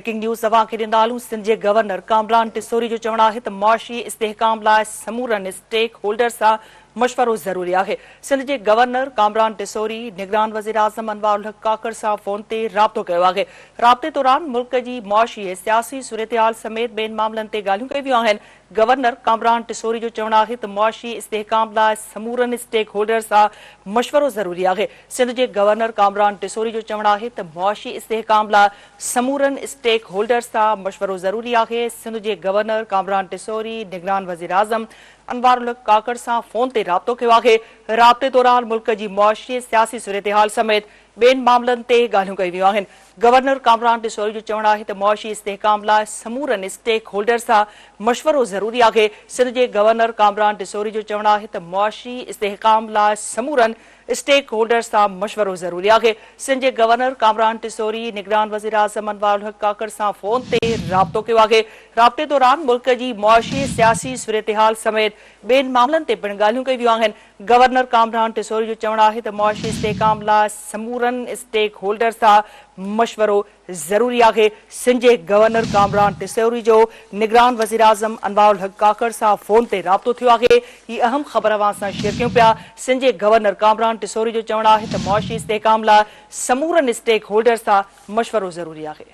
Breaking news तव्हांखे ॾींदालूं। सिंध जे governor Kamran Tessori जो चवणु आहे त मुआशी इस्तेहकाम लाइ समूरनि स्टेक होल्डर सां मशवरो ज़रूरी आहे। सिंध जे गवर्नर कामरान टिसोरी निगरान वज़ीर आज़म अनवार उल हक काकड़ सां फ़ोन ते राब्तो कयो आहे। राब्ते दौरान मुल्क जी मुआशी ऐं सियासी सूरतहाल समेत ॿियनि मामलनि ते ॻाल्हियूं कयूं वियूं आहिनि। गवर्नर कामरान टिसोरी जो चवणु आहे त मुआशी इस्तेहकाम लाइ समूरनि स्टेक होल्डर सां मशवरो ज़रूरी आहे। सिंध जे गवर्नर कामरान टिसोरी जो चवणु आहे त मुआशी इस्तेहकाम लाइ समूरनि स्टेक होल्डर सां मशवरो ज़रूरी आहे। सिंध जे गवर्नर कामरान टिसोरी निगरान वज़ीर आज़म अनवार उल हक काकड़ सां फ़ोन ते राब्तो कयो आहे। राब्ते दौरान मुल्क जी मुआशी सियासी सूरतहाल समेत ॿियनि मामलनि ते ॻाल्हियूं कयूं वियूं आहिनि। गवर्नर कामरान टिसोरी जो चवणु आहे त मुआशी इस्तेहकाम लाइ समूरनि स्टेक होल्डर सां मशवरो ज़रूरी आहे। सिंध जे गवर्नर कामरान टिसोरी जो चवणु आहे त मुआशी इस्तेहकाम लाइ समूरनि स्टेक होल्डर सां मशवरो ज़रूरी आहे। सिंध जे गवर्नर कामरान टिसोरी निगरान वज़ीर आज़म अनवार उल हक काकड़ सां फ़ोन ते राब्तो कयो आहे। राब्ते दौरान मुल्क जी मुआशी सियासी सूरतहाल समेत ॿियनि मामलनि ते पिणु ॻाल्हियूं कयूं वियूं आहिनि। गवर्नर कामरान टिसोरी जो चवणु आहे त मुआशी इस्तेहकाम लाइ समूरनि स्टेक होल्डर सां मशवरो ज़रूरी आहे। सिंध जे गवर्नर कामरान टिसोरी जो निगरान वज़ीर आज़म अनवार उल हक काकड़ सां फ़ोन ते राब्तो थियो आहे। ही अहम ख़बर अवां सां शेयर कयूं पिया। सिंध जे गवर्नर कामरान टिसोरी जो चवणु आहे त मुआशी इस्तेहकाम लाइ समूरनि स्टेक होल्डर सां मशवरो ज़रूरी आहे।